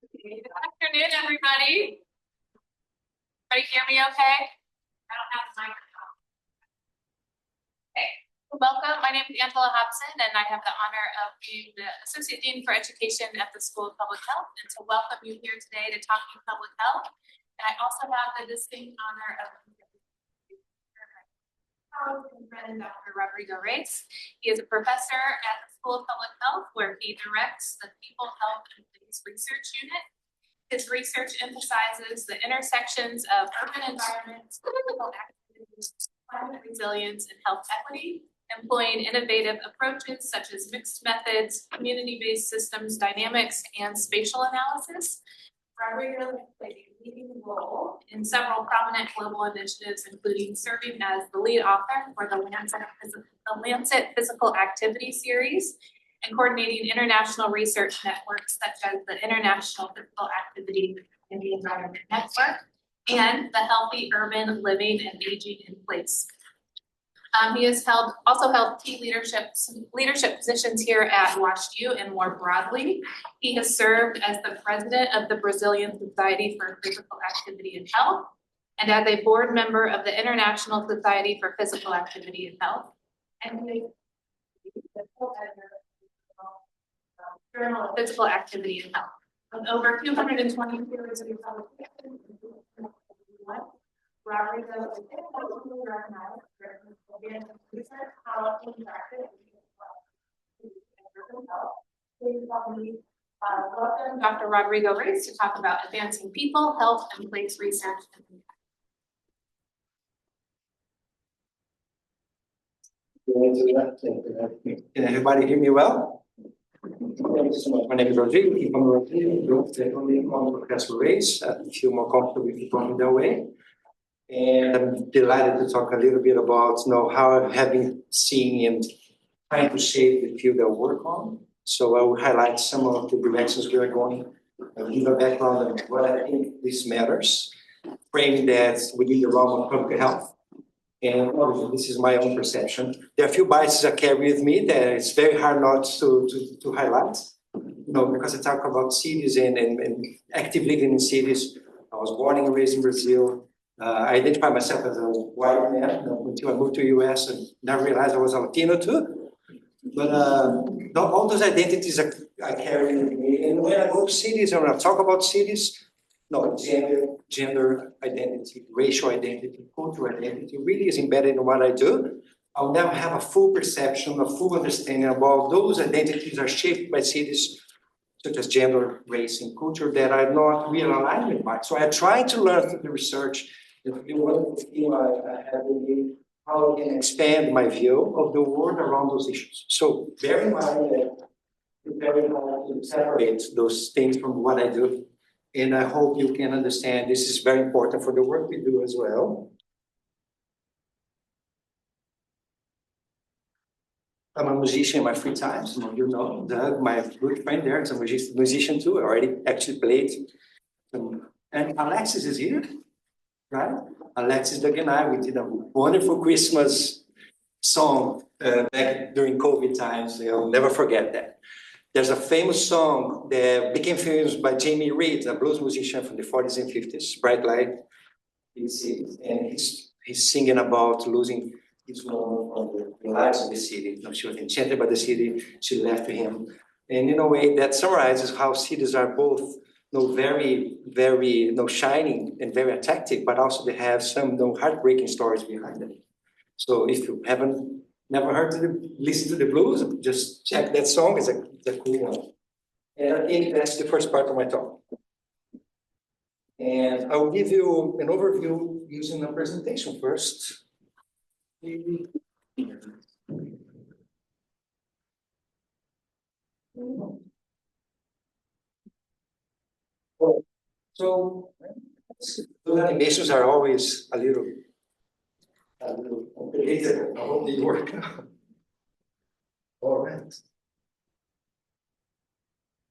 Good afternoon, everybody. Everybody hear me okay? I don't have the microphone. Okay, welcome. My name is Angela Hobson, and I have the honor of being the Associate Dean for Education at the School of Public Health, and to welcome you here today to talk about public health. And I also have the distinct honor of friend, Dr. Rodrigo Reis. He is a professor at the School of Public Health, where he directs the People, Health, and Police Research Unit. His research emphasizes the intersections of urban environments, physical activities, climate resilience, and health equity, employing innovative approaches such as mixed methods, community-based systems dynamics, and spatial analysis. Rodrigo has played a leading role in several prominent global initiatives, including serving as the lead author for the Lancet Physical Activity Series and coordinating international research networks such as the International Physical Activity and the Environment Network and the Healthy Urban Living and Aging in Place. He has also held key leadership positions here at WashU and more broadly. He has served as the president of the Brazilian Society for Physical Activity and Health and as a board member of the International Society for Physical Activity and Health. And he is the co-editor of the Journal of Physical Activity and Health. With over 220 years of publications, Rodrigo is internationally recognized for research, policy, and practice in health. Please help me welcome Dr. Rodrigo Reis to talk about advancing people, health, and place research. Can everybody hear me well? Thank you so much. My name is Rodrigo. I'm Rodrigo, Professor Reis. I feel more comfortable if you call me that way. And I'm delighted to talk a little bit about how I have been seeing and trying to shape the field I work on. So I will highlight some of the directions we are going, give a background on what I think this matters, framing that within the realm of public health. And obviously, this is my own perception. There are a few biases I carry with me that it's very hard not to highlight. Because I talk about cities and active living in cities. I was born and raised in Brazil. I identify myself as a white man until I moved to the US and never realized I was a Latino too. But all those identities I carry with me. And when I go to cities and when I talk about cities, gender identity, racial identity, cultural identity really is embedded in what I do. I'll never have a full perception, a full understanding about those identities are shaped by cities such as gender, race, and culture that are not really aligned with mine. So I try to learn through the research. The wonderful thing I have with me, how I can expand my view of the world around those issues. So bear in mind that it's very hard to separate those things from what I do. And I hope you can understand this is very important for the work we do as well. I'm a musician in my free time. Some of you know Doug, my good friend there, is a musician too. I already actually played. And Alexis is here. Right? Alexis, Doug, and I, we did a wonderful Christmas song back during COVID times. I'll never forget that. There's a famous song that became famous by Jamie Reed, a blues musician from the 40s and 50s, Bright Light. And he's singing about losing his woman from the lives of the city. She was enchanted by the city. She left him. And in a way that summarizes how cities are both very, very shining and very attractive, but also they have some heartbreaking stories behind them. So if you haven't never listen to the blues, just check that song. It's a cool one. And I think that's the first part of my talk. And I'll give you an overview using a presentation first. So those animations are always a little complicated. I hope they work. All right.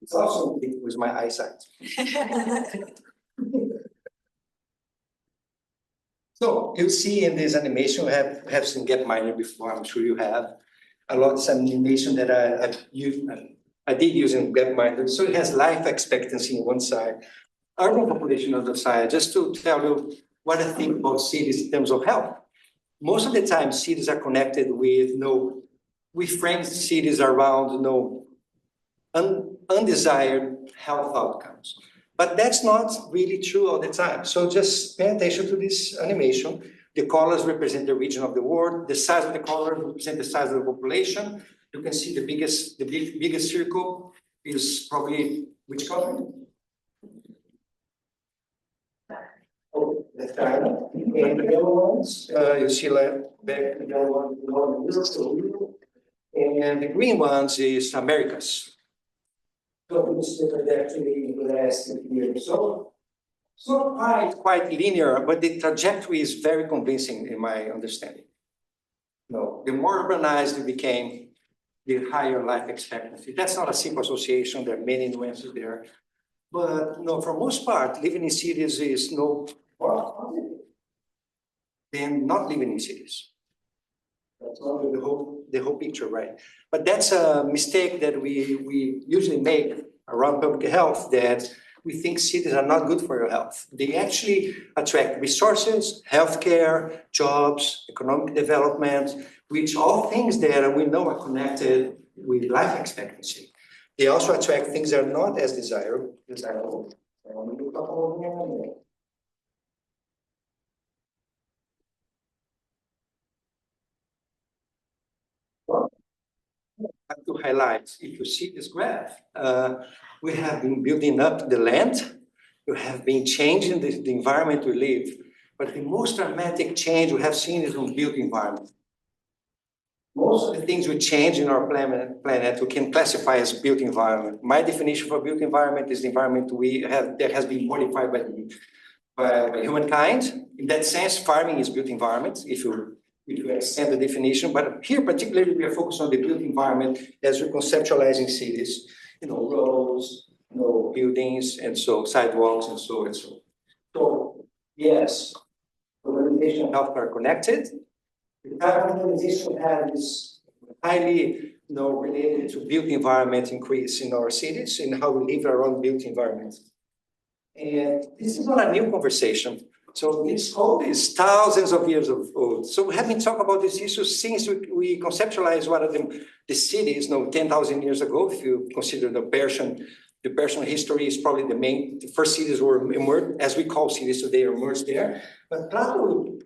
It's also with my eyesight. So you see in this animation, have seen Gapminder before. I'm sure you have. A lot of animation that I've used. I did using GapMinder. So it has life expectancy on one side, urban population on the other side, just to tell you what I think about cities in terms of health. Most of the time, cities are connected with, we frame cities around, undesired health outcomes. But that's not really true all the time. So just pay attention to this animation. The colors represent the region of the world. The size of the color represent the size of the population. You can see the biggest circle is probably which color? Oh, that's China. And the yellow ones, you see like back the yellow one, and the green ones is Americas. So it's actually in the last year. So it's not quite linear, but the trajectory is very convincing in my understanding. The more urbanized we became, the higher life expectancy. That's not a simple association. There are many nuances there. But for most part, living in cities is more positive than not living in cities. That's not the whole picture, right? But that's a mistake that we usually make around public health, that we think cities are not good for your health. They actually attract resources, healthcare, jobs, economic development, which all things that we know are connected with life expectancy. They also attract things that are not as desirable. To highlight, if you see this graph, we have been building up the land, we have been changing the environment we live, but the most dramatic change we have seen is on built environment. Most of the things we change in our planet we can classify as built environment. My definition for built environment is the environment that has been modified by humankind. In that sense, farming is built environment, if you extend the definition, but here particularly we are focused on the built environment as we're conceptualizing cities, roads, buildings, and so sidewalks, and so and so. So yes, urbanization and health are connected. The type of urbanization is highly related to built environment increase in our cities and how we live around built environments. And this is not a new conversation. So it's old, it's thousands of years old. So we have been talking about this issue since we conceptualized one of the cities, 10,000 years ago. If you consider the Persian history is probably the first cities were emerged, as we call cities today, emerged there. But Plato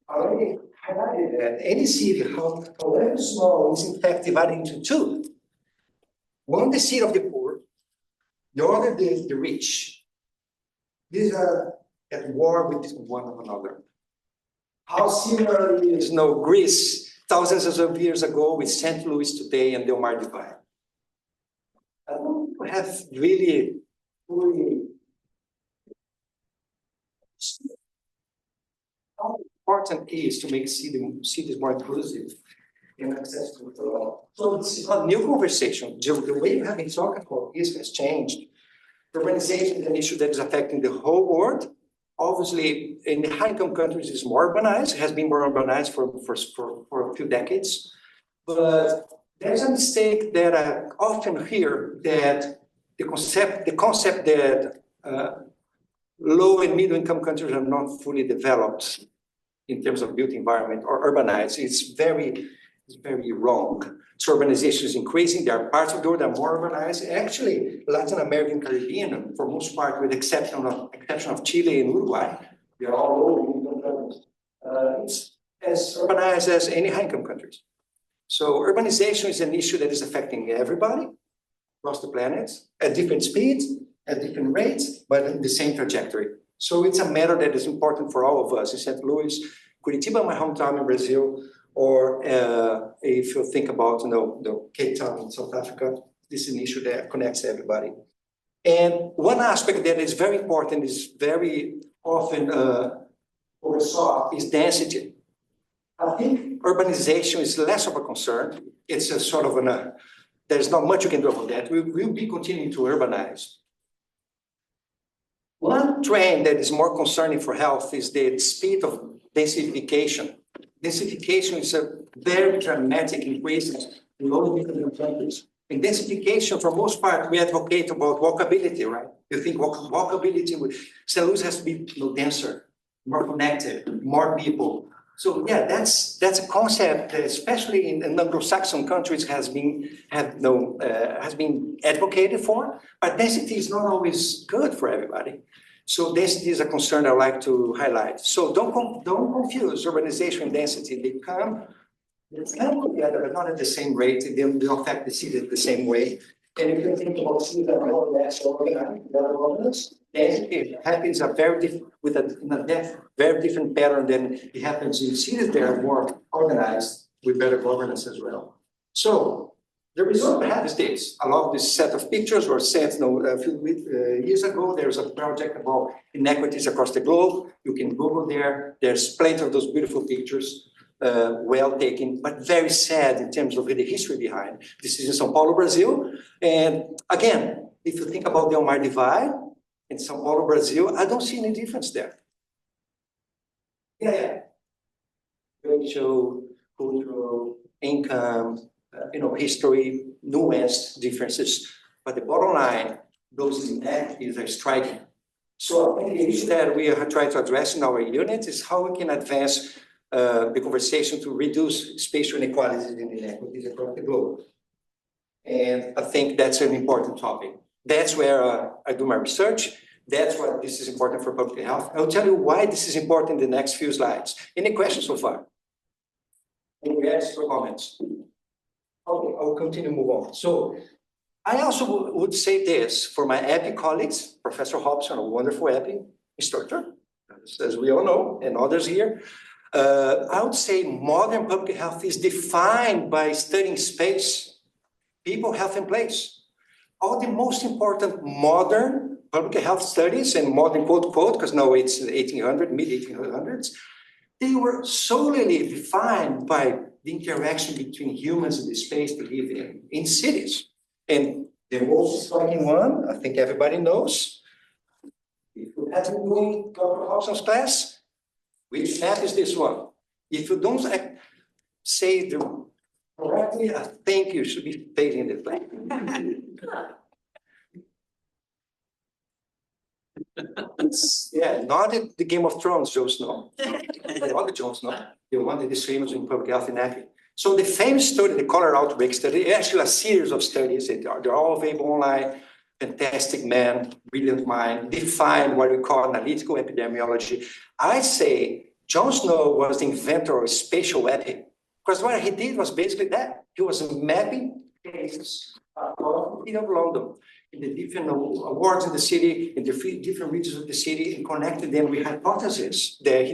already highlighted that any city, however small, is in fact divided into two. One, the seat of the poor, the other, the rich. These are at war with one another. How similar is Greece thousands of years ago with St. Louis today and the Omar Divide? I don't have really how important it is to make cities more inclusive and accessible to all. So it's a new conversation. The way you have been talking about this has changed. Urbanization is an issue that is affecting the whole world. Obviously, in the high-income countries, it's more urbanized. It has been more urbanized for a few decades. But there's a mistake that I often hear, that the concept that low and middle-income countries are not fully developed in terms of built environment or urbanized. It's very wrong. So urbanization is increasing. There are parts of the world that are more urbanized. Actually, Latin American and Caribbean, for most part, with the exception of Chile and Uruguay, they are all low-income countries. It's as urbanized as any high-income countries. So urbanization is an issue that is affecting everybody across the planet at different speeds, at different rates, but in the same trajectory. So it's a matter that is important for all of us in St. Louis, Curitiba, my hometown in Brazil, or if you think about the Cape Town in South Africa, this is an issue that connects everybody. And one aspect that is very important, is very often oversaw, is density. I think urbanization is less of a concern. It's a sort of there's not much you can do about that. We will be continuing to urbanize. One trend that is more concerning for health is the speed of densification. Densification is a very dramatic increase in low-income countries. In densification, for most part, we advocate about walkability, right? You think walkability, St. Louis has to be denser, more connected, more people. So yeah, that's a concept that, especially in Anglo-Saxon countries, has been advocated for. But density is not always good for everybody. So density is a concern I like to highlight. So don't confuse urbanization and density. They come together, but not at the same rate. They don't affect the city the same way. And if you think about cities that are more or less organized, density happens very different pattern than it happens in cities that are more organized with better governance as well. So the result we have is this. I love this set of pictures were sent a few years ago. There's a project about inequities across the globe. You can Google there. There's plenty of those beautiful pictures. Well taken, but very sad in terms of the history behind. This is in São Paulo, Brazil. And again, if you think about the Omar Divide in São Paulo, Brazil, I don't see any difference there. Yeah. Racial, cultural, income, history, nuanced differences. But the bottom line, those inequities are striking. So I think the issue that we are trying to address in our unit is how we can advance the conversation to reduce spatial inequalities and inequities across the globe. And I think that's an important topic. That's where I do my research. That's why this is important for public health. I'll tell you why this is important in the next few slides. Any questions so far? Any reactions or comments? Okay, I'll continue to move on. So I also would say this for my EPI colleagues, Professor Hobson, a wonderful EPI instructor, as we all know, and others here. I would say modern public health is defined by studying space, people, health, and place. All the most important modern public health studies, and modern quote, because now it's 1800, mid-1800s, they were solely defined by the interaction between humans and the space they live in cities. And the most striking one, I think everybody knows, if you have been doing Dr. Hobson's class, which map is this one? If you don't say the correctly, I think you should be failing the plan. Yeah, not the Game of Thrones, Jon Snow. Not the Jon Snow. The one that is famous in public health and EPI. So the famous study, the cholera outbreak study, actually a series of studies. They're all available online. Fantastic man, brilliant mind, defined what we call analytical epidemiology. I say Jon Snow was the inventor of spatial epi, because what he did was basically that. He was mapping cases across the city of London, in the different wards in the city, in the different regions of the city, and connected them with hypotheses that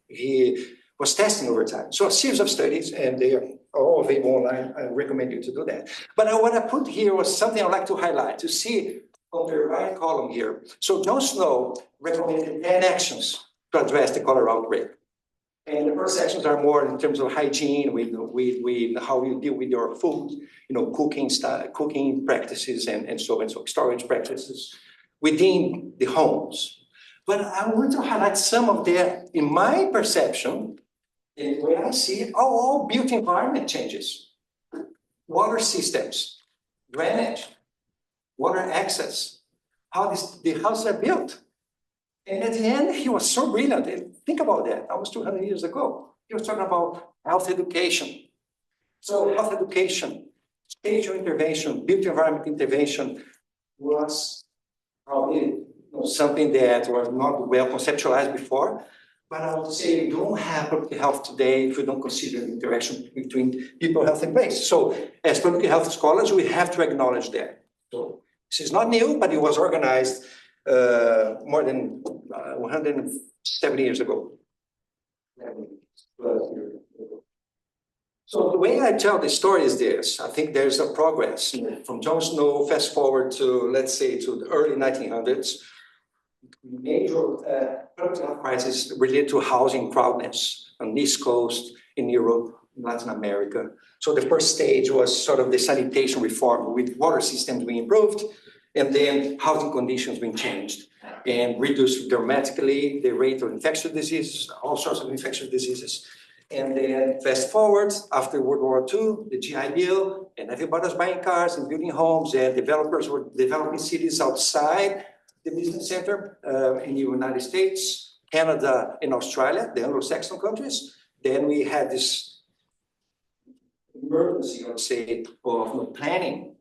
he was testing over time. So a series of studies, and they are all available online. I recommend you to do that. But what I put here was something I'd like to highlight, to see on the right column here. So Jon Snow recommended 10 actions to address the cholera outbreak. And the first actions are more in terms of hygiene, with how you deal with your food, cooking practices and so storage practices within the homes. But I want to highlight some of them, in my perception, and the way I see it, all built environment changes. Water systems, drainage, water access, how the houses are built. And at the end, he was so brilliant. And think about that, almost 200 years ago. He was talking about health education. So health education, spatial intervention, built environment intervention was probably something that was not well conceptualized before. But I would say we don't have public health today if we don't consider the interaction between people, health, and place. So as public health scholars, we have to acknowledge that. So this is not new, but it was organized more than 170 years ago. So the way I tell the story is this. I think there's a progress from Jon Snow, fast forward to, let's say, to the early 1900s. Major public health crisis related to housing crowdedness on the East Coast, in Europe, in Latin America. So the first stage was sort of the sanitation reform, with water systems being improved, and then housing conditions being changed and reduced dramatically the rate of infectious diseases, all sorts of infectious diseases. And then fast forward, after World War II, the GI Bill, and everybody was buying cars and building homes, and developers were developing cities outside the business center in the United States, Canada, and Australia, the Anglo-Saxon countries. Then we had this emergency, I would say, of planning,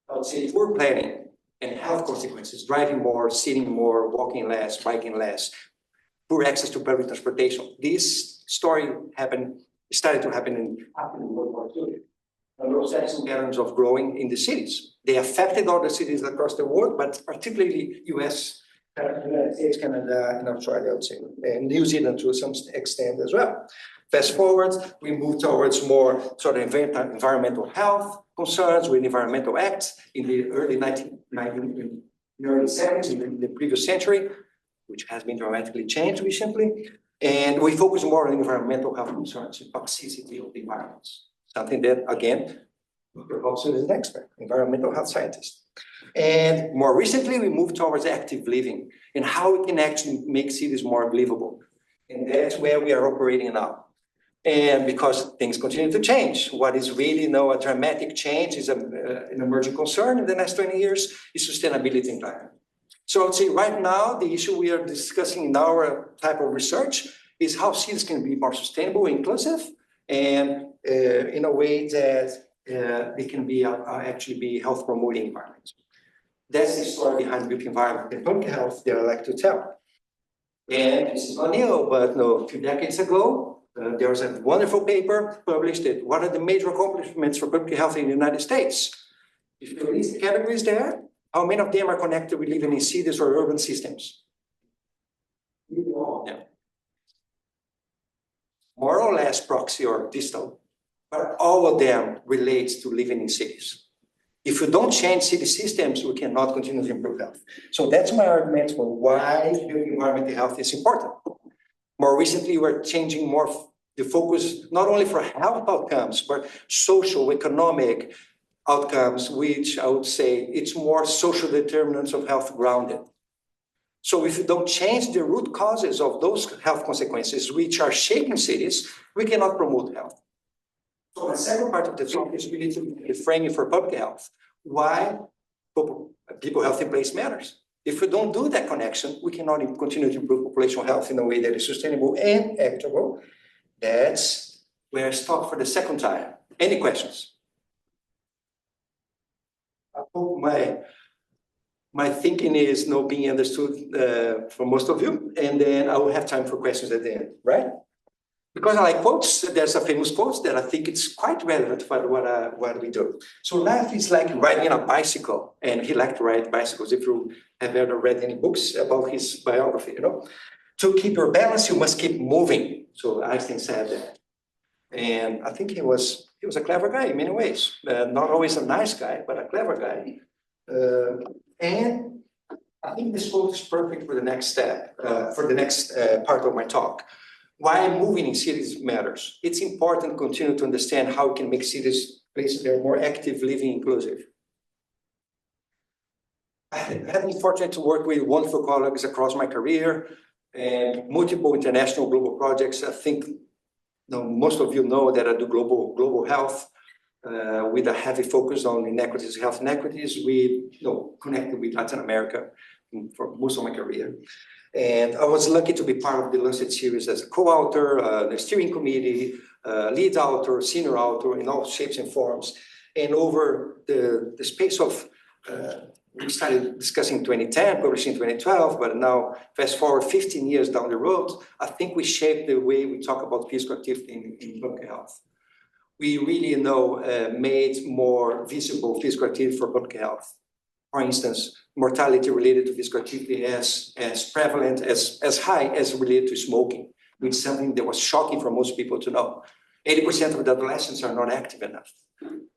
I would say poor planning and health consequences, driving more, sitting more, walking less, biking less, poor access to public transportation. This story started to happen in World War II. Anglo-Saxon patterns of growing in the cities. They affected all the cities across the world, but particularly US, United States, Canada, and Australia, I would say, and New Zealand to some extent as well. Fast forward, we moved towards more sort of environmental health concerns with environmental acts in the early 1970s, in the previous century, which has been dramatically changed recently. And we focus more on environmental health concerns and toxicity of the environments. Something that, again, Dr. Hobson is an expert, environmental health scientist. And more recently, we moved towards active living and how we can actually make cities more livable. And that's where we are operating now. And because things continue to change, what is really now a dramatic change is an emerging concern in the next 20 years is sustainability in climate. So I would say right now, the issue we are discussing in our type of research is how cities can be more sustainable, inclusive, and in a way that they can be actually be health promoting environments. That's the story behind built environment and public health that I like to tell. And this is not new, but no, a few decades ago, there was a wonderful paper published that what are the major accomplishments for public health in the United States? If you list the categories there, how many of them are connected with living in cities or urban systems? Yeah. More or less proxy or distal, but all of them relate to living in cities. If we don't change city systems, we cannot continue to improve health. So that's my argument for why building environmental health is important. More recently, we're changing more the focus, not only for health outcomes, but social, economic outcomes, which I would say it's more social determinants of health grounded. So if you don't change the root causes of those health consequences, which are shaping cities, we cannot promote health. So the second part of the talk is really to be framing for public health. Why people health in place matters. If we don't do that connection, we cannot continue to improve population health in a way that is sustainable and equitable. That's where I stop for the second time. Any questions? I hope my thinking is being understood for most of you, and then I will have time for questions at the end, right? Because I like quotes, there's a famous quote that I think it's quite relevant for what we do. So life is like riding a bicycle, and he liked to ride bicycles. If you have ever read any books about his biography, to keep your balance, you must keep moving. So Einstein said that. And I think he was a clever guy in many ways. Not always a nice guy, but a clever guy. And I think this quote is perfect for the next step, for the next part of my talk. Why moving in cities matters. It's important to continue to understand how we can make cities places that are more active, living, inclusive. I've been fortunate to work with wonderful colleagues across my career and multiple international global projects. I think most of you know that I do global health with a heavy focus on inequities, health inequities. We connected with Latin America for most of my career. And I was lucky to be part of the Lancet series as a co-author, the steering committee, lead author, senior author in all shapes and forms. And over the space of, we started discussing in 2010, published in 2012, but now fast forward 15 years down the road, I think we shaped the way we talk about physical activity in public health. We really made more visible physical activity for public health. For instance, mortality related to physical activity as prevalent, as high as related to smoking, which is something that was shocking for most people to know. 80% of the adolescents are not active enough.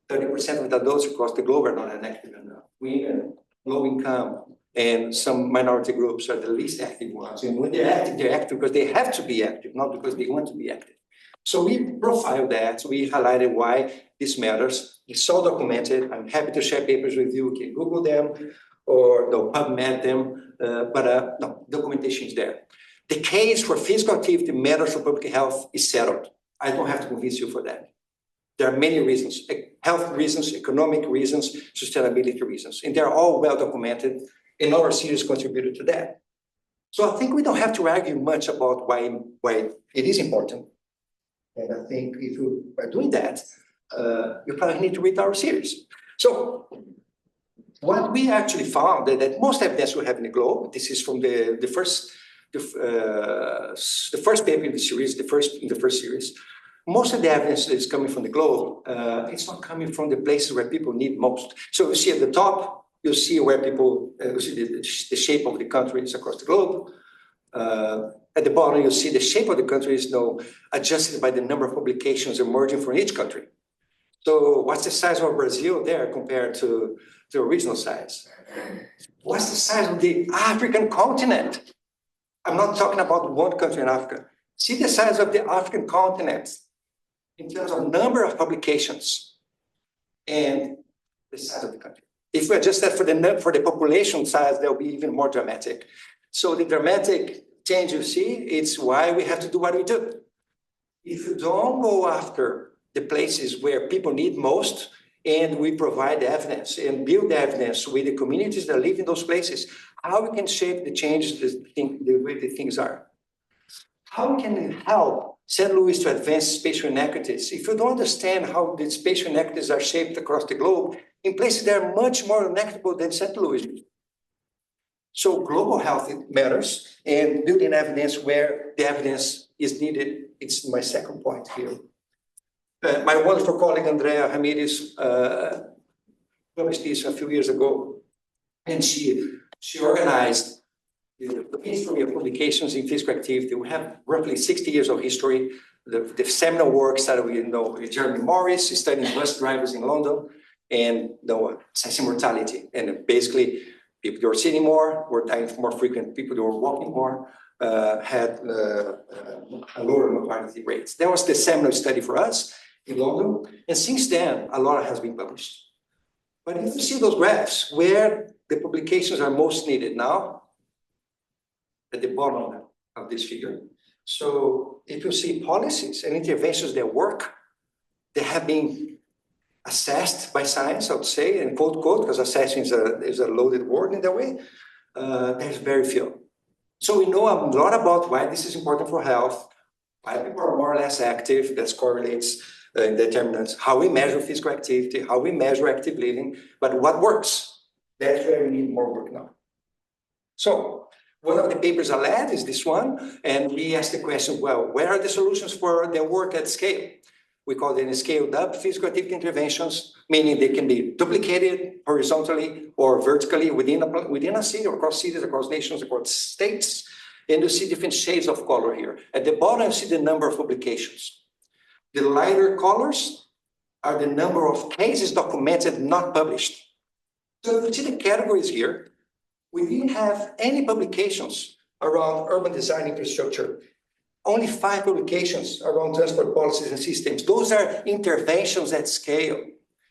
30% of the adults across the globe are not active enough. Women, low income, and some minority groups are the least active ones. And when they're active because they have to be active, not because they want to be active. So we profiled that, we highlighted why this matters. It's so documented. I'm happy to share papers with you. You can Google them or PubMed them, but documentation is there. The case for physical activity matters for public health is settled. I don't have to convince you for that. There are many reasons, health reasons, economic reasons, sustainability reasons, and they're all well documented, and our series contributed to that. So I think we don't have to argue much about why it is important. And I think if you are doing that, you probably need to read our series. So what we actually found that most evidence we have in the globe, this is from the first paper in the series, in the first series. Most of the evidence that is coming from the globe, it's not coming from the places where people need most. So you see at the top, you'll see where people, you see the shape of the countries across the globe. At the bottom, you'll see the shape of the countries now adjusted by the number of publications emerging from each country. So what's the size of Brazil there compared to the original size? What's the size of the African continent? I'm not talking about one country in Africa. See the size of the African continent in terms of number of publications and the size of the country. If we adjust that for the population size, they'll be even more dramatic. So the dramatic change you see, it's why we have to do what we do. If you don't go after the places where people need most, and we provide evidence and build evidence with the communities that live in those places, how we can shape the changes, the way the things are. How can we help St. Louis to advance spatial inequities? If you don't understand how the spatial inequities are shaped across the globe, in places that are much more inequitable than St. Louis. So global health matters, and building evidence where the evidence is needed. It's my second point here. My wonderful colleague, Andrea Ramirez, published this a few years ago, and she organized the history of publications in physical activity. We have roughly 60 years of history. The seminal work started with Jeremy Morris, studying bus drivers in London, and assessing mortality. And basically, people who were sitting more were dying more frequent. People who were walking more had a lower mortality rates. That was the seminal study for us in London. And since then, a lot has been published. But if you see those graphs, where the publications are most needed now, at the bottom of this figure. So if you see policies and interventions that work, they have been assessed by science, I would say, and quote, because assessing is a loaded word in that way, there's very few. So we know a lot about why this is important for health, why people are more or less active, that correlates in determinants, how we measure physical activity, how we measure active living, but what works? That's where we need more work now. So one of the papers I led is this one, and we asked the question, well, where are the solutions for the work at scale? We call them scaled up physical activity interventions, meaning they can be duplicated horizontally or vertically within a city, or across cities, across nations, across states. And you see different shades of color here. At the bottom, you see the number of publications. The lighter colors are the number of cases documented, not published. So if you see the categories here, we didn't have any publications around urban design infrastructure. Only 5 publications around transport policies and systems. Those are interventions at scale.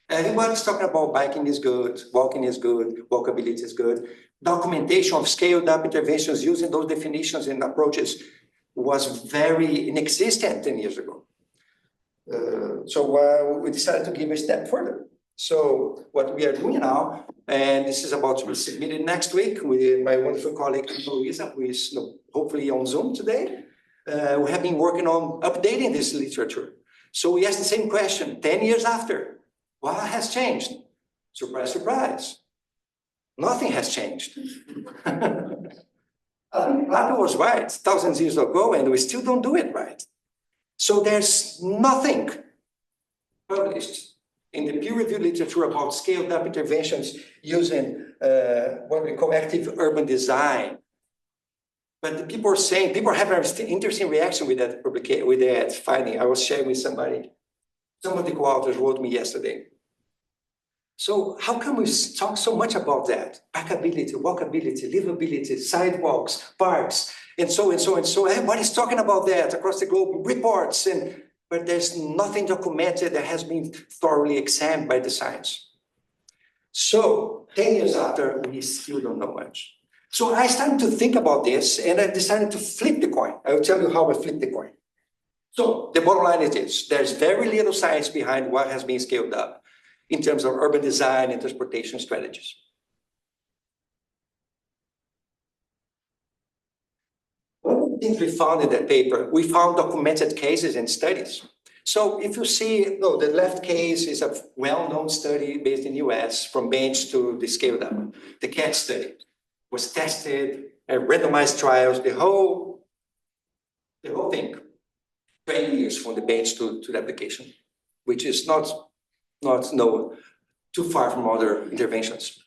Everybody's talking about biking is good, walking is good, walkability is good. Documentation of scaled up interventions using those definitions and approaches was very inexistent 10 years ago. So we decided to give a step further. So what we are doing now, and this is about to be submitted next week with my wonderful colleague, Luisa, who is hopefully on Zoom today. We have been working on updating this literature. So we asked the same question 10 years after. What has changed? Surprise, surprise. Nothing has changed. I think Plato was right thousands of years ago, and we still don't do it right. So there's nothing published in the peer-reviewed literature about scaled-up interventions using what we call active urban design. But the people are saying, people are having an interesting reaction with that publication, with that finding. I was sharing with somebody. Some of the co-authors wrote me yesterday. So how come we talk so much about that? Bikeability, walkability, livability, sidewalks, parks, and so and so and so. Everybody's talking about that across the globe, reports, but there's nothing documented that has been thoroughly examined by the science. So 10 years after, we still don't know much. So I started to think about this, and I decided to flip the coin. I will tell you how I flipped the coin. So the bottom line is this: there's very little science behind what has been scaled up in terms of urban design and transportation strategies. One of the things we found in that paper, we found documented cases and studies. So if you see, no, the left case is a well-known study based in the US from bench to the scaled up. The CAT study was tested, randomized trials, the whole thing, 20 years from the bench to the application, which is not too far from other interventions.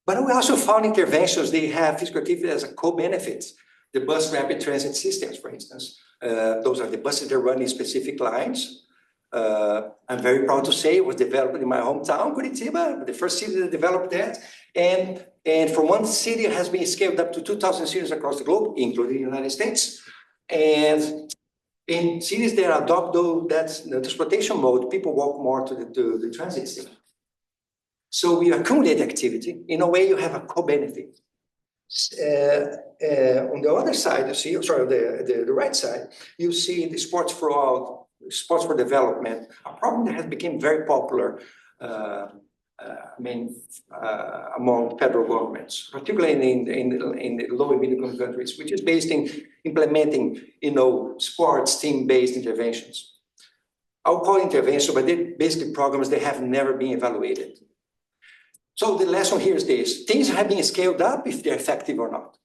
But we also found interventions, they have physical activity as a co-benefit. The bus rapid transit systems, for instance, those are the buses that run in specific lines. I'm very proud to say it was developed in my hometown, Curitiba, the first city that developed that. And from one city, it has been scaled up to 2,000 cities across the globe, including the United States. And in cities that adopt that transportation mode, people walk more to the transit system. So we accumulate activity. In a way, you have a co-benefit. On the other side, you see, sorry, the right side, you see the sports for all, sports for development, a problem that has become very popular among federal governments, particularly in the low and middle income countries, which is based in implementing, sports team-based interventions. I'll call intervention, but they're basically programs that have never been evaluated. So the lesson here is this: things have been scaled up if they're effective or not.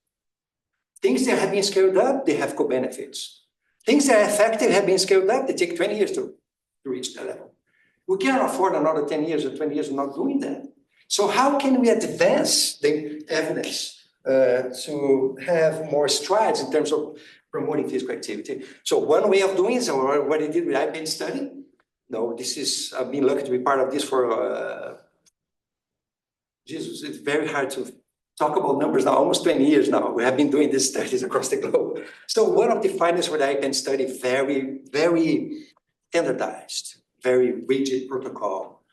Things that have been scaled up, they have co-benefits. Things that are effective have been scaled up, they take 20 years to reach that level. We cannot afford another 10 years or 20 years of not doing that. So how can we advance the evidence to have more strides in terms of promoting physical activity? So one way of doing is what I did with IPN study. No, I've been lucky to be part of this for it's very hard to talk about numbers now, almost 20 years now. We have been doing these studies across the globe. So one of the findings for the IPN study, very, very standardized, very rigid protocol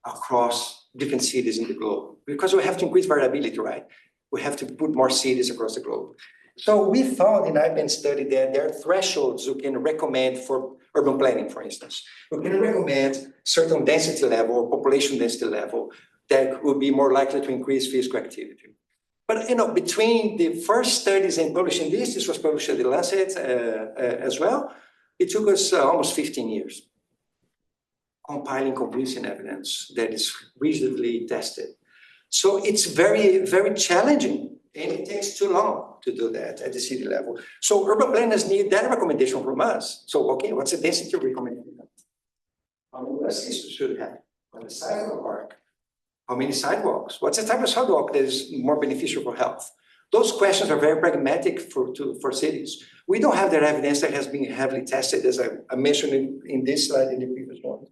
across different cities in the globe, because we have to increase variability, right? We have to put more cities across the globe. So we found in IPN study that there are thresholds you can recommend for urban planning, for instance. We can recommend certain density level or population density level that would be more likely to increase physical activity. But between the first studies and publishing this was published in the Lancet as well, it took us almost 15 years compiling convincing evidence that is rigidly tested. So it's very, very challenging, and it takes too long to do that at the city level. So urban planners need that recommendation from us. So, okay, what's the density recommendation? How many buses should have? On the side of the park? How many sidewalks? What's the type of sidewalk that is more beneficial for health? Those questions are very pragmatic for cities. We don't have that evidence that has been heavily tested, as I mentioned in this slide in the previous one.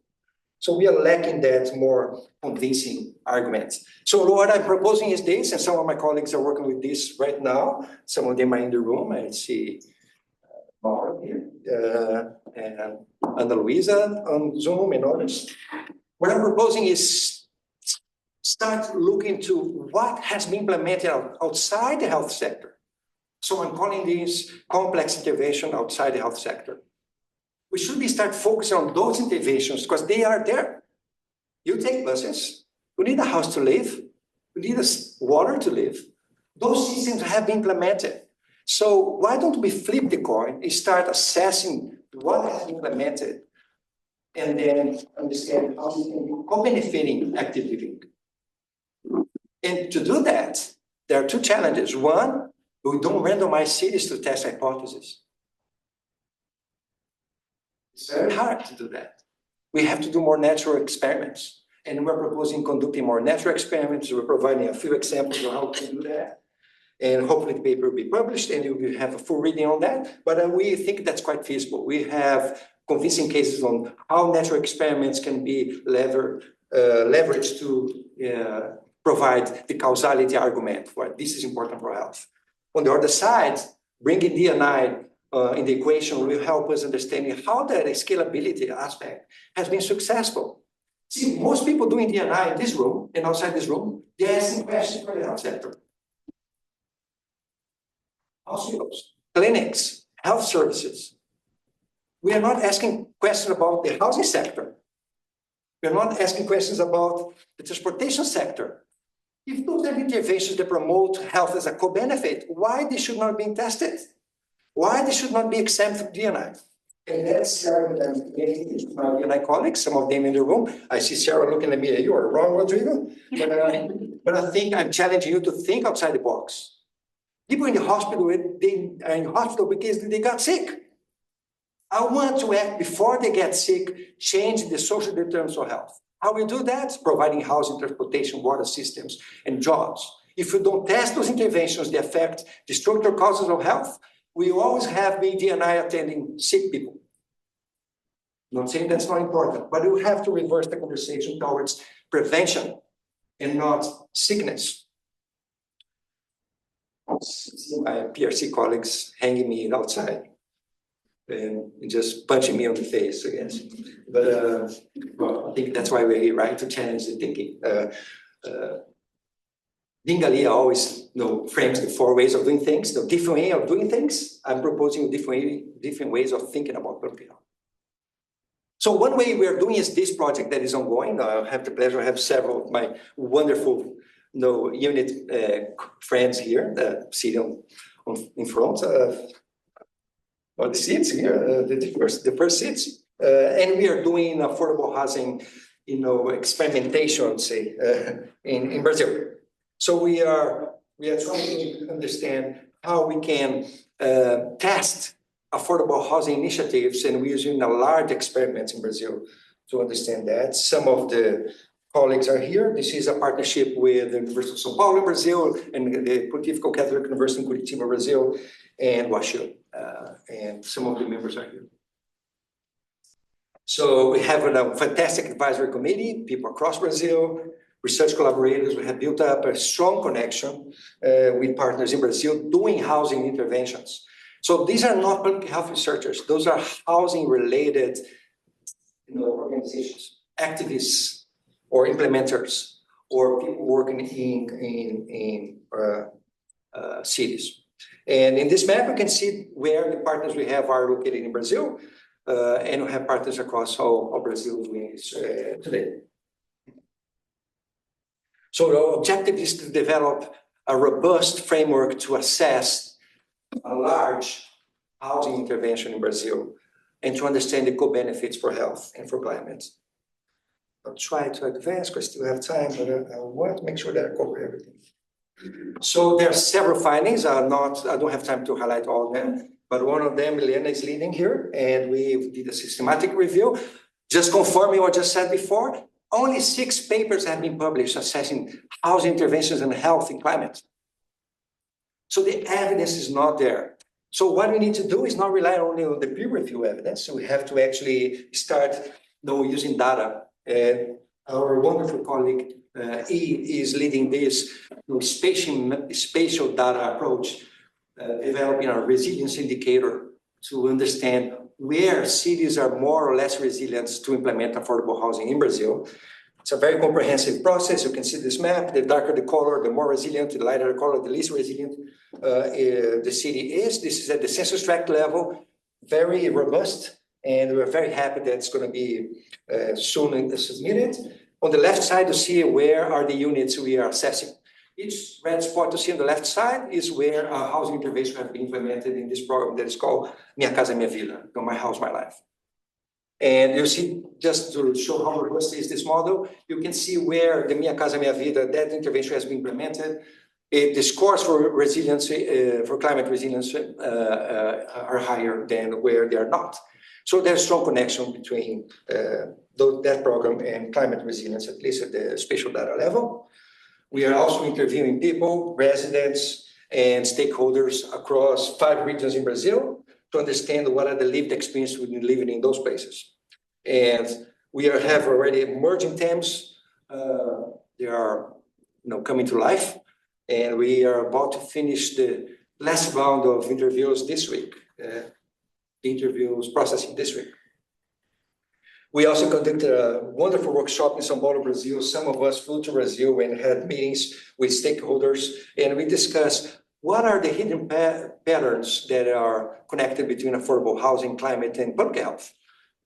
So we are lacking that more convincing arguments. So what I'm proposing is this, and some of my colleagues are working with this right now. Some of them are in the room. I see Maura here, and Ana Luisa on Zoom and others. What I'm proposing is start looking to what has been implemented outside the health sector. So I'm calling this complex intervention outside the health sector. We should start focusing on those interventions because they are there. You take buses, you need a house to live, you need water to live. Those systems have been implemented. So why don't we flip the coin and start assessing what has been implemented and then understand how we can do co-benefiting activity. And to do that, there are two challenges. One, we don't randomize cities to test hypotheses. It's very hard to do that. We have to do more natural experiments. And we're proposing conducting more natural experiments. We're providing a few examples of how to do that. And hopefully the paper will be published and you will have a full reading on that. But we think that's quite feasible. We have convincing cases on how natural experiments can be leveraged to provide the causality argument for this is important for health. On the other side, bringing D&I in the equation will help us understanding how that scalability aspect has been successful. See, most people doing D&I in this room and outside this room, they're asking questions for the health sector. Hospitals, clinics, health services. We are not asking questions about the housing sector. We are not asking questions about the transportation sector. If those are interventions that promote health as a co-benefit, why they should not be tested? Why they should not be exempt from DNI? And that's Sarah that I'm making my DNI colleagues, some of them in the room. I see Sarah looking at me, you are wrong, Rodrigo. But I think I'm challenging you to think outside the box. People in the hospital, they are in hospital because they got sick. I want to act before they get sick, change the social determinants of health. How we do that? Providing housing, transportation, water systems, and jobs. If you don't test those interventions that affect the structural causes of health, we always have DNI attending sick people. I'm not saying that's not important, but we have to reverse the conversation towards prevention and not sickness. My PRC colleagues hanging me outside and just punching me on the face, I guess. But well, I think that's why we're here, right? To challenge the thinking. Dingalia always frames the 4 ways of doing things, the different way of doing things. I'm proposing different ways of thinking about public health. So one way we are doing is this project that is ongoing. I have the pleasure to have several of my wonderful unit friends here sitting in front of the seats here, the first seats. And we are doing affordable housing, experimentation, say, in Brazil. So we are trying to understand how we can test affordable housing initiatives, and we're using a large experiments in Brazil to understand that. Some of the colleagues are here. This is a partnership with the University of São Paulo in Brazil and the Pontifical Catholic University in Curitiba, Brazil, and WashU. And some of the members are here. So we have a fantastic advisory committee, people across Brazil, research collaborators. We have built up a strong connection with partners in Brazil doing housing interventions. So these are not public health researchers. Those are housing-related organizations, activists, or implementers, or people working in cities. And in this map, you can see where the partners we have are located in Brazil, and we have partners across all Brazil doing this today. So the objective is to develop a robust framework to assess a large housing intervention in Brazil and to understand the co-benefits for health and for climate. I'll try to advance because I still have time, but I want to make sure that I cover everything. So there are several findings. I don't have time to highlight all of them, but one of them, Milena is leading here, and we did a systematic review. Just confirming what I just said before, only 6 papers have been published assessing housing interventions and health and climate. So the evidence is not there. So what we need to do is not rely only on the peer review evidence. So we have to actually start using data. And our wonderful colleague, E, is leading this spatial data approach, developing a resilience indicator to understand where cities are more or less resilient to implement affordable housing in Brazil. It's a very comprehensive process. You can see this map. The darker the color, the more resilient, the lighter the color, the least resilient the city is. This is at the census tract level, very robust, and we're very happy that it's going to be soon submitted. On the left side, you see where are the units we are assessing. Each red spot you see on the left side is where a housing intervention has been implemented in this program that is called Minha Casa Minha Vida, My House, My Life. And you see, just to show how robust is this model, you can see where the Minha Casa Minha Vida, that intervention has been implemented. The scores for resiliency, for climate resilience are higher than where they are not. So there's a strong connection between that program and climate resilience, at least at the spatial data level. We are also interviewing people, residents, and stakeholders across 5 regions in Brazil to understand what are the lived experiences when living in those places. And we have already emerging themes. They are coming to life. And we are about to finish the last round of interviews this week. The interviews processing this week. We also conducted a wonderful workshop in São Paulo, Brazil. Some of us flew to Brazil and had meetings with stakeholders, and we discussed what are the hidden patterns that are connected between affordable housing, climate, and public health?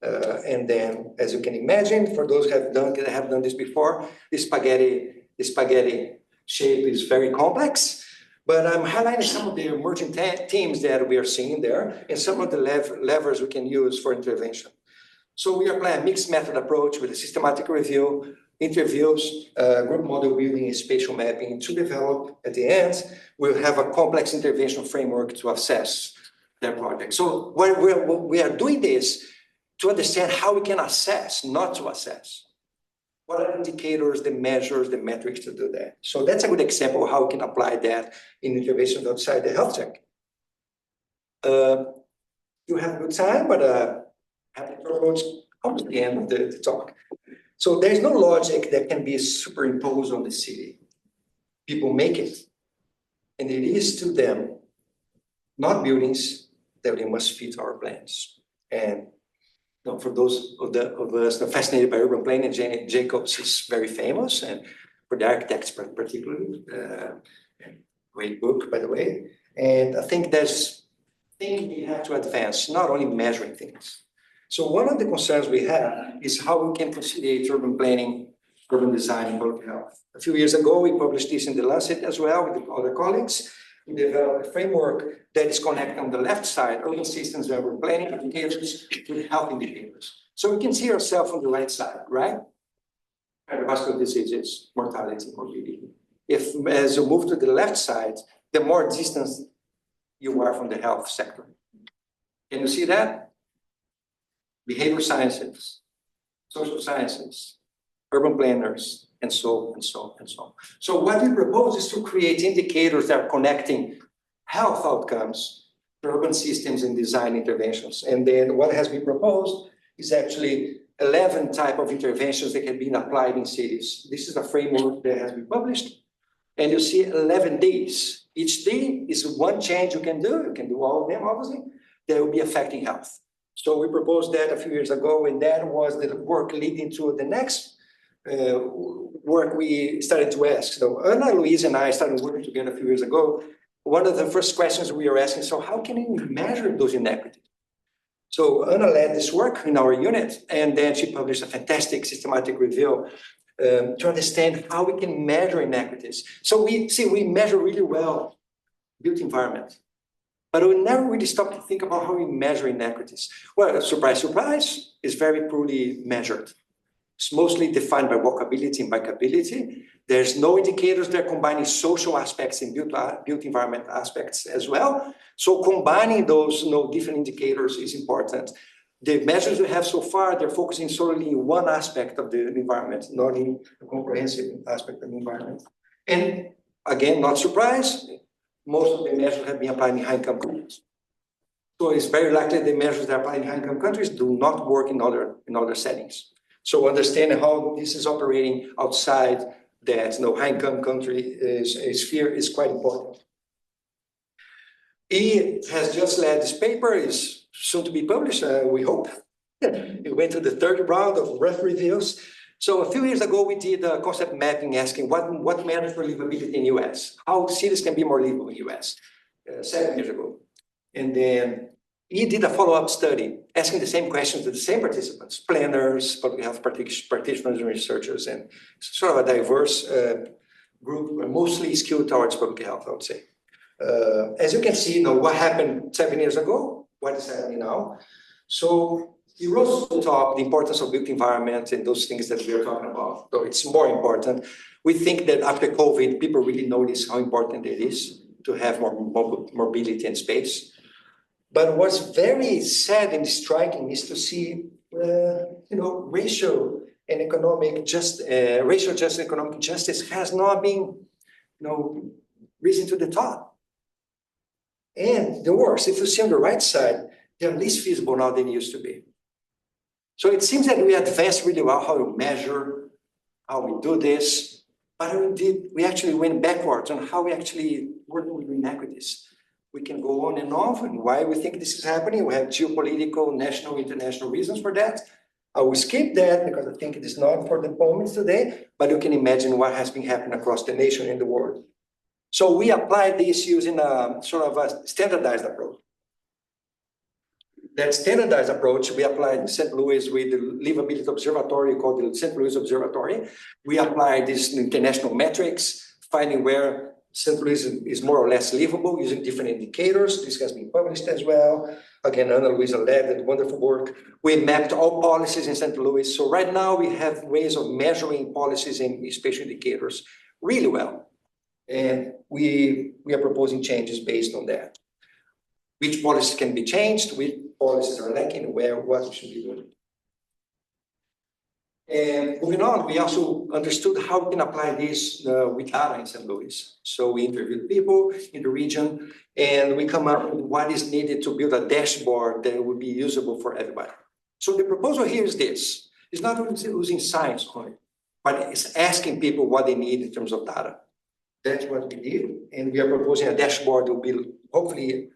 And then, as you can imagine, for those who have done this before, the spaghetti shape is very complex. But I'm highlighting some of the emerging themes that we are seeing there and some of the levers we can use for intervention. So we apply a mixed method approach with a systematic review, interviews, group model building, and spatial mapping to develop. At the end, we'll have a complex intervention framework to assess their project. So we are doing this to understand how we can assess, not to assess. What are the indicators, the measures, the metrics to do that? So that's a good example of how we can apply that in interventions outside the health check. You have a good time, but happy to approach almost the end of the talk. So there's no logic that can be superimposed on the city. People make it. And it is to them, not buildings, that they must fit our plans. And for those of us fascinated by urban planning, Jane Jacobs is very famous, and for the architects particularly, great book, by the way. And I think there's things we have to advance, not only measuring things. So one of the concerns we have is how we can conciliate urban planning, urban design, and public health. A few years ago, we published this in the Lancet as well with other colleagues. We developed a framework that is connecting on the left side, urban systems and urban planning indicators with health indicators. So we can see ourselves on the right side, right? Cardiovascular diseases, mortality, morbidity. If as you move to the left side, the more distance you are from the health sector. Can you see that? Behavioral sciences, social sciences, urban planners, and so on. So what we propose is to create indicators that are connecting health outcomes to urban systems and design interventions. And then what has been proposed is actually 11 type of interventions that can be applied in cities. This is a framework that has been published. And you see 11 days. Each day is one change you can do. You can do all of them, obviously, that will be affecting health. So we proposed that a few years ago, and that was the work leading to the next work we started to ask. So Ana, Luis, and I started working together a few years ago. One of the first questions we were asking, so how can we measure those inequities? So Ana led this work in our unit, and then she published a fantastic systematic review to understand how we can measure inequities. So we measure really well built environment, but we never really stop to think about how we measure inequities. Well, surprise, surprise, it's very poorly measured. It's mostly defined by walkability and bikeability. There's no indicators that are combining social aspects and built environment aspects as well. So combining those different indicators is important. The measures we have so far, they're focusing solely in one aspect of the environment, not in a comprehensive aspect of the environment. And again, not surprised, most of the measures have been applied in high-income countries. So it's very likely the measures that are applied in high-income countries do not work in other settings. So understanding how this is operating outside that high-income country sphere is quite important. He has just led this paper, is soon to be published, we hope. It went to the third round of rough reviews. So a few years ago, we did a concept mapping asking what matters for livability in US, how cities can be more livable in US, 7 years ago. And then he did a follow-up study asking the same questions to the same participants, planners, public health practitioners, and researchers, and sort of a diverse group, mostly skewed towards public health, I would say. As you can see, what happened 7 years ago, what is happening now. So he rose to the top the importance of built environment and those things that we are talking about. So it's more important. We think that after COVID, people really notice how important it is to have more mobility and space. But what's very sad and striking is to see, racial and economic racial justice, economic justice has not been, risen to the top. And the worst, if you see on the right side, they're least feasible now than they used to be. So it seems that we advanced really well how to measure, how we do this, but we actually went backwards on how we actually work with inequities. We can go on and why we think this is happening. We have geopolitical, national, international reasons for that. I will skip that because I think it is not for the moments today, but you can imagine what has been happening across the nation and the world. So we applied this using a sort of a standardized approach. That standardized approach we applied in St. Louis with the livability observatory called the St. Louis Observatory. We applied this international metrics, finding where St. Louis is more or less livable using different indicators. This has been published as well. Again, Ana Luisa led that wonderful work. We mapped all policies in St. Louis. So right now we have ways of measuring policies and spatial indicators really well. And we are proposing changes based on that. Which policies can be changed, which policies are lacking, what we should be doing. And moving on, we also understood how we can apply this with data in St. Louis. So we interviewed people in the region, and we come up with what is needed to build a dashboard that would be usable for everybody. So the proposal here is this. It's not using science only, but it's asking people what they need in terms of data. That's what we did, and we are proposing a dashboard that will be hopefully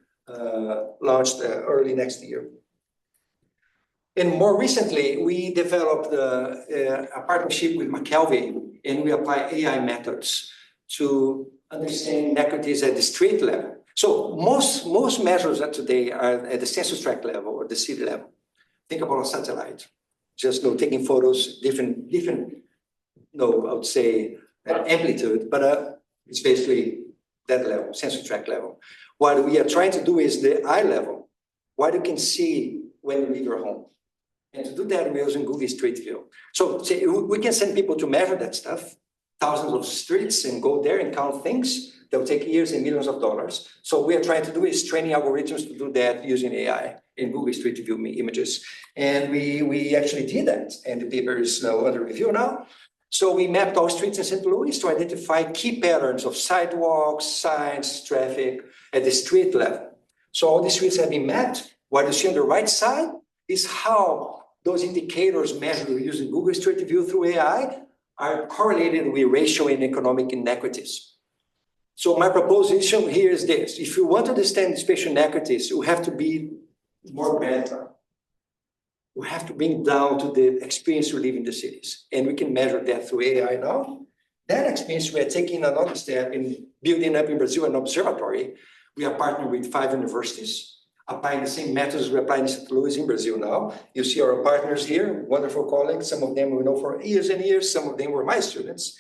launched early next year. And more recently, we developed a partnership with McKelvey, and we apply AI methods to understand inequities at the street level. So most measures that today are at the census tract level or the city level. Think about a satellite, just taking photos, different, I would say amplitude, but it's basically that level, census tract level. What we are trying to do is the eye level, what you can see when you leave your home. And to do that, we're using Google Street View. So we can send people to measure that stuff, thousands of streets, and go there and count things that will take years and millions of dollars. So what we are trying to do is training algorithms to do that using AI in Google Street View images. And we actually did that. And the paper is now under review now. So we mapped all streets in St. Louis to identify key patterns of sidewalks, signs, traffic at the street level. So all the streets have been mapped. What you see on the right side is how those indicators measured using Google Street View through AI are correlated with racial and economic inequities. So my proposition here is this. If you want to understand spatial inequities, you have to be more better. We have to bring down to the experience we live in the cities. And we can measure that through AI now. That experience, we are taking another step in building up in Brazil an observatory. We are partnering with 5 universities, applying the same methods we apply in St. Louis in Brazil now. You see our partners here, wonderful colleagues. Some of them we know for years and years. Some of them were my students.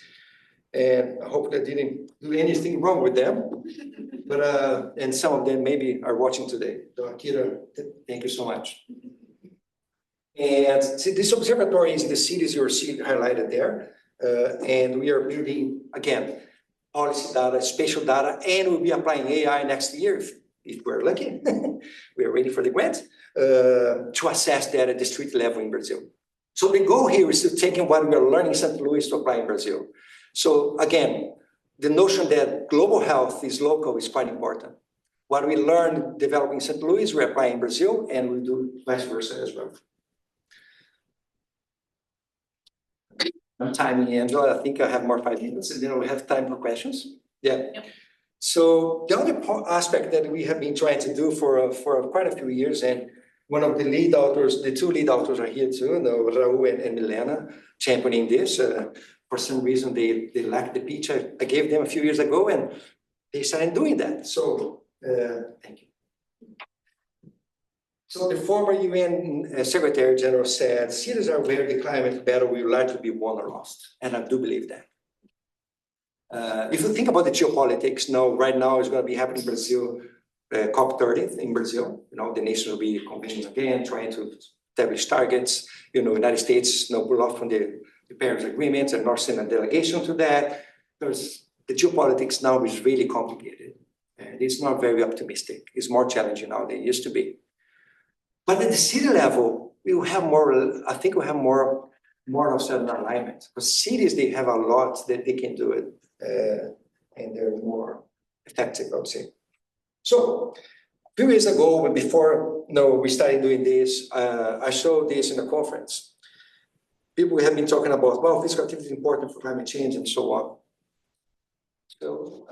And I hope that didn't do anything wrong with them. But and some of them maybe are watching today. So Akira, thank you so much. And see, this observatory is the cities you see highlighted there. And we are building, again, policy data, spatial data, and we'll be applying AI next year if we're lucky. We are waiting for the grant to assess that at the street level in Brazil. So the goal here is to take what we are learning in St. Louis to apply in Brazil. So again, the notion that global health is local is quite important. What we learn developing in St. Louis, we apply in Brazil, and we do vice versa as well. I'm timing, Angela. I think I have more 5 minutes, and then we have time for questions. Yeah. Yep. So the other aspect that we have been trying to do for quite a few years, and one of the lead authors, the 2 lead authors are here too, Raul and Milena, championing this. For some reason, they lacked the pitch I gave them a few years ago, and they started doing that. So thank you. So the former UN Secretary General said, cities are where the climate battle will likely be won or lost. And I do believe that. If you think about the geopolitics, right now it's going to be happening in Brazil, COP30 in Brazil. The nations will be convening again, trying to establish targets. United States pull off from the Paris Agreement and not send a delegation to that. Because the geopolitics now is really complicated. And it's not very optimistic. It's more challenging now than it used to be. But at the city level, we will have more, I think we have more of certain alignment. Because cities, they have a lot that they can do it. And they're more effective, I would say. So a few years ago, before we started doing this, I showed this in a conference. People have been talking about, well, physical activity is important for climate change and so on. So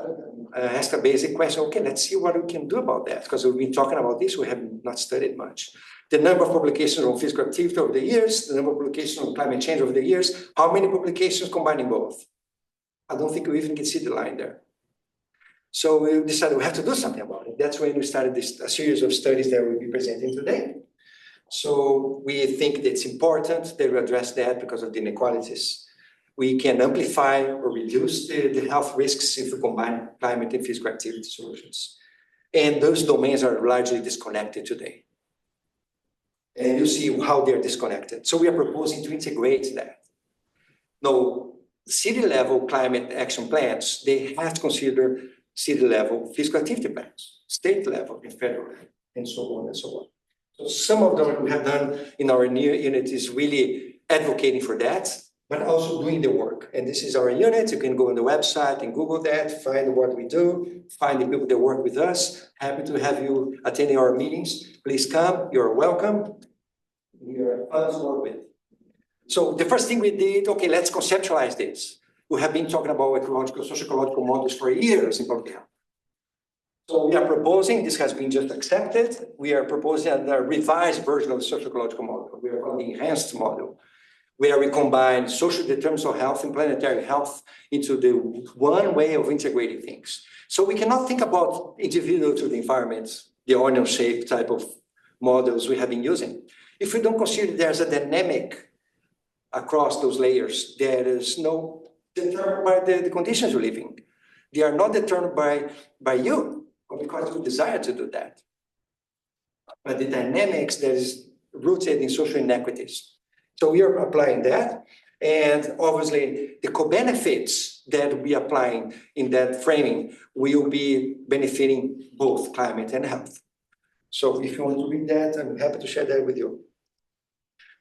I asked a basic question, okay, let's see what we can do about that. Because we've been talking about this, we have not studied much. The number of publications on physical activity over the years, the number of publications on climate change over the years, how many publications combining both? I don't think we even can see the line there. So we decided we have to do something about it. That's when we started a series of studies that we'll be presenting today. So we think that it's important that we address that because of the inequalities. We can amplify or reduce the health risks if we combine climate and physical activity solutions. And those domains are largely disconnected today. And you see how they're disconnected. So we are proposing to integrate that. Now, city level climate action plans, they have to consider city level physical activity plans, state level and federal, and so on and so on. So some of them we have done in our new unit is really advocating for that, but also doing the work. And this is our unit. You can go on the website and Google that, find what we do, find the people that work with us. Happy to have you attending our meetings. Please come, you're welcome. We are fun to work with. So the first thing we did, okay, let's conceptualize this. We have been talking about ecological, socio-ecological models for years in public health. So we are proposing, this has been just accepted, we are proposing a revised version of the socio-ecological model. We are calling the enhanced model, where we combine social determinants of health and planetary health into the one way of integrating things. So we cannot think about individual to the environment, the onion-shaped type of models we have been using. If we don't consider there's a dynamic across those layers, there is no determined by the conditions you live in. They are not determined by you, or because you desire to do that. But the dynamics that is rooted in social inequities. So we are applying that. And obviously, the co-benefits that we are applying in that framing will be benefiting both climate and health. So if you want to read that, I'm happy to share that with you.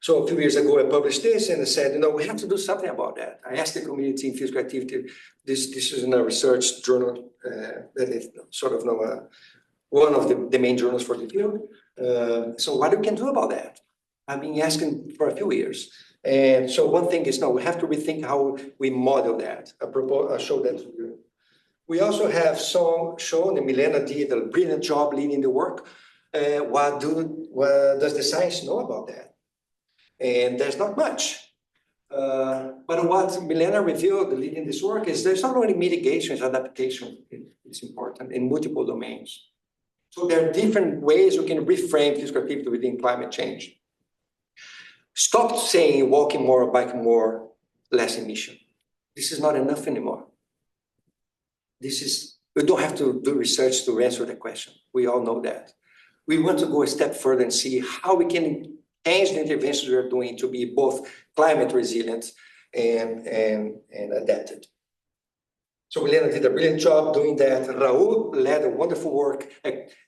So a few years ago, I published this and I said, we have to do something about that. I asked the community in physical activity, this is in a research journal that is sort of one of the main journals for the field. So what we can do about that? I've been asking for a few years. And so one thing is, we have to rethink how we model that. I'll show that to you. We also have shown, and Milena did a brilliant job leading the work. What does the science know about that? And there's not much. But what Milena revealed leading this work is there's not only mitigation, it's adaptation. It's important in multiple domains. So there are different ways we can reframe physical activity within climate change. Stop saying walking more, biking more, less emission. This is not enough anymore. We don't have to do research to answer the question. We all know that. We want to go a step further and see how we can change the interventions we are doing to be both climate resilient and adapted. So Milena did a brilliant job doing that. Raul led a wonderful work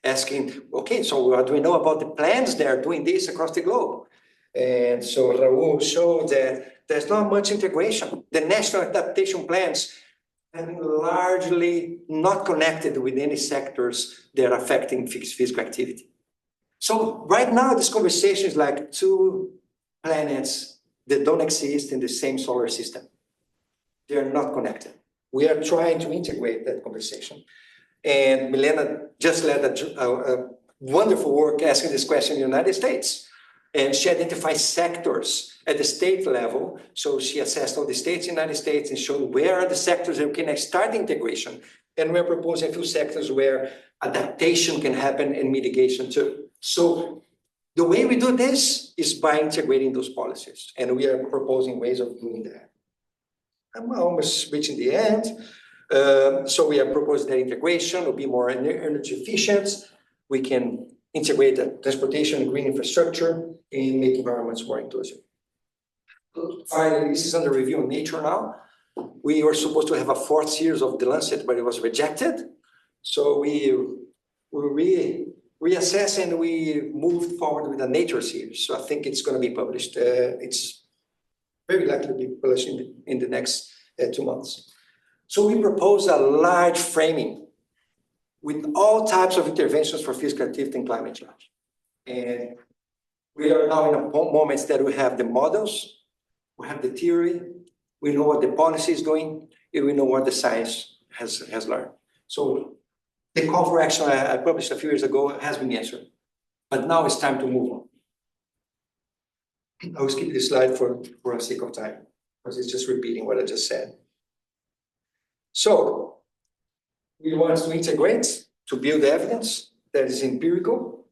asking, okay, so what do we know about the plans that are doing this across the globe? And so Raul showed that there's not much integration. The national adaptation plans have been largely not connected with any sectors that are affecting physical activity. So right now, this conversation is like two planets that don't exist in the same solar system. They are not connected. We are trying to integrate that conversation. And Milena just led a wonderful work asking this question in the United States. And she identified sectors at the state level. So she assessed all the states in the United States and showed where are the sectors that can start integration. And we're proposing a few sectors where adaptation can happen and mitigation too. So the way we do this is by integrating those policies. And we are proposing ways of doing that. I'm almost reaching the end. So we are proposing that integration will be more energy efficient. We can integrate the transportation and green infrastructure and make environments more inclusive. Finally, this is under review in Nature now. We were supposed to have a fourth series of The Lancet, but it was rejected. So we reassessed and we moved forward with a Nature series. So I think it's going to be published. It's very likely to be published in the next 2 months. So we propose a large framing with all types of interventions for physical activity and climate change. And we are now in a moment that we have the models, we have the theory, we know what the policy is doing, and we know what the science has learned. So the call for action I published a few years ago has been answered, but now it's time to move on. I will skip this slide for the sake of time, because it's just repeating what I just said. So We want to integrate to build evidence that is empirical.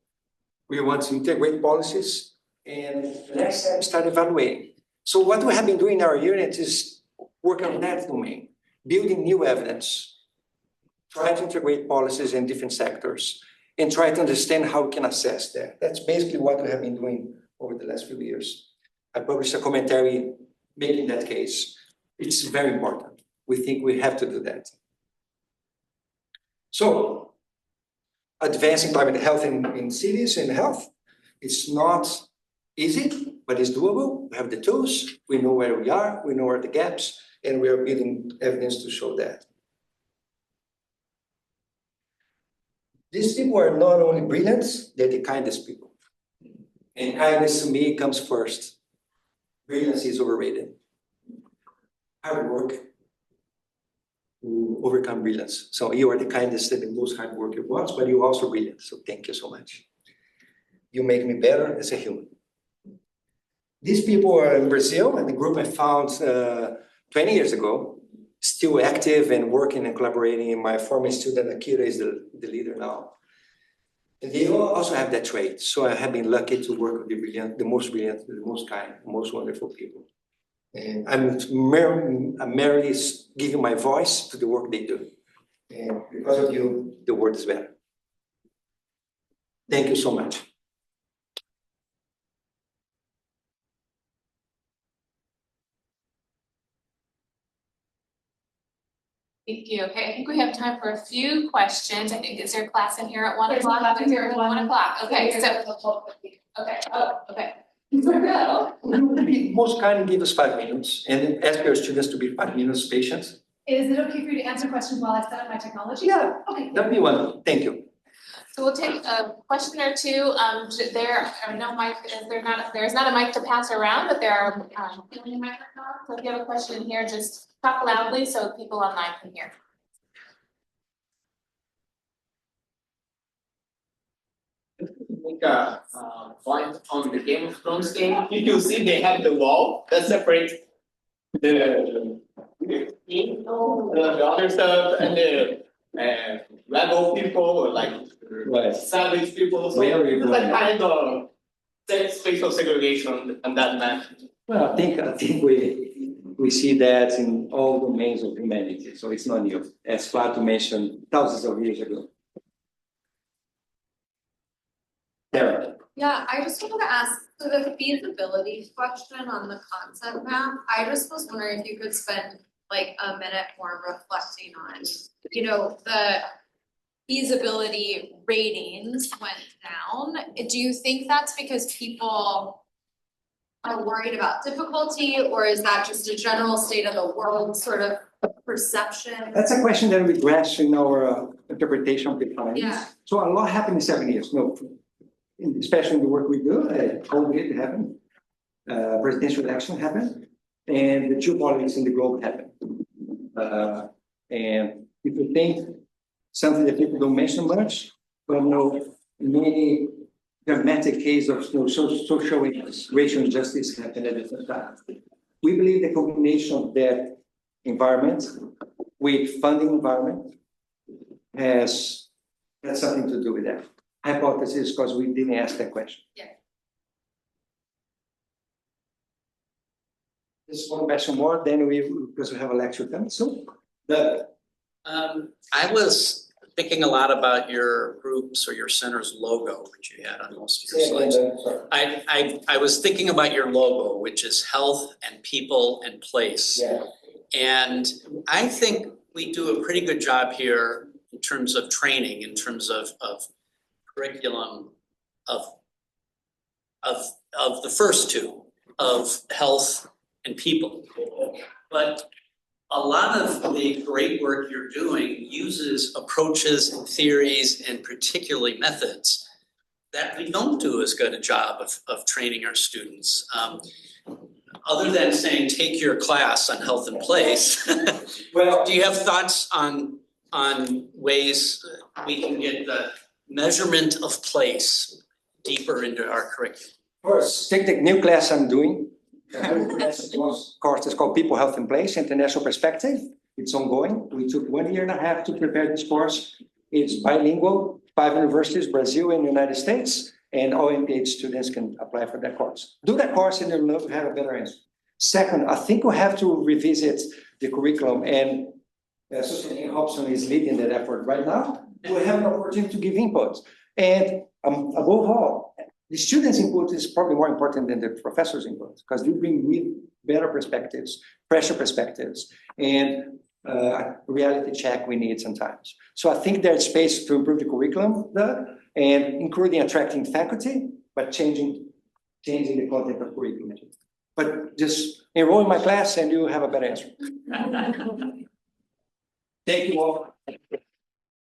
We want to integrate policies, and the next step is start evaluating. So what we have been doing in our unit is work on that domain, building new evidence, try to integrate policies in different sectors, and try to understand how we can assess that. That's basically what we have been doing over the last few years. I published a commentary making that case. It's very important. We think we have to do that. So, advancing climate health in cities and health, it's not easy, but it's doable. We have the tools, we know where we are, we know where the gaps, and we are building evidence to show that. These people are not only brilliant, they're the kindest people. And kindness to me comes first. Brilliance is overrated. Hard work to overcome brilliance. So you are the kindest and the most hard worker was, but you're also brilliant. So thank you so much. You make me better as a human. These people are in Brazil, and the group I found 20 years ago, still active and working and collaborating. And my former student, Akira, is the leader now. And they also have that trait. So I have been lucky to work with the most brilliant, the most kind, the most wonderful people. And I'm merely giving my voice to the work they do. And because of you, the world is better. Thank you so much. Thank you. Okay, I think we have time for a few questions. I think, is there a class in here at 1 There's o'clock? a class in here at 1 o'clock. Okay, so, okay, oh, okay. Go. Be most kind and give us 5 minutes and ask your students to be 5 minutes patient. Is it okay for you to answer questions while I set up my technology? Yeah, Okay. that'd be wonderful. Thank you. So we'll take a question or two. There are no mic, there's not a mic to pass around, but there are healing microphones. So if you have a question in here, just talk loudly so people online can hear. Make a point on the Game of Thrones game. You see they have the wall that separates the other stuff and the rebel people or like savage people. So it's a kind of spatial segregation on that map. Well, I think we see that in all domains of humanity, so it's not new. As Plato mentioned thousands of years ago. Sarah. Yeah, I just wanted to ask, so the feasibility question on the concept map, I just was wondering if you could spend like a minute more reflecting on, you know, the feasibility ratings went down. Do you think that's because people are worried about difficulty, or is that just a general state of the world sort of perception? That's a question that we grasp in our interpretation of the findings. Yeah. So a lot happened in 7 years. No, especially in the work we do, COVID happened, presidential election happened, and the geopolitics in the globe happened. And if you think something that people don't mention much, but no, many dramatic cases of social injustice, racial injustice happened at different times. We believe the combination of that environment with funding environment has something to do with that. Hypothesis, because we didn't ask that question. Yeah. Just one question more, then because we have a lecture coming soon. I was thinking a lot about your groups or your center's logo, which you had on most of your slides. I was thinking about your logo, which is health and people and place. Yeah. And I think we do a pretty good job here in terms of training, in terms of curriculum of the first two, of health and people. But a lot of the great work you're doing uses approaches and theories and particularly methods that we don't do as good a job of training our students. Other than saying, take your class on health and place, Well, do you have thoughts on ways we can get the measurement of place deeper into our curriculum? first, take the new class I'm doing. The course is called People, Health and Place, International Perspective. It's ongoing. We took 1.5 years to prepare this course. It's bilingual, 5 universities, Brazil and United States, and all MPH students can apply for that course. Do that course and you'll have a better answer. Second, I think we have to revisit the curriculum, and Susan Hobson is leading that effort right now. We have an opportunity to give input. And above all, the students' input is probably more important than the professors' input, because they bring with better perspectives, fresher perspectives, and reality check we need sometimes. So I think there's space to improve the curriculum, and including attracting faculty, but changing the content of curriculum. But just enroll in my class and you have a better answer. Thank you all.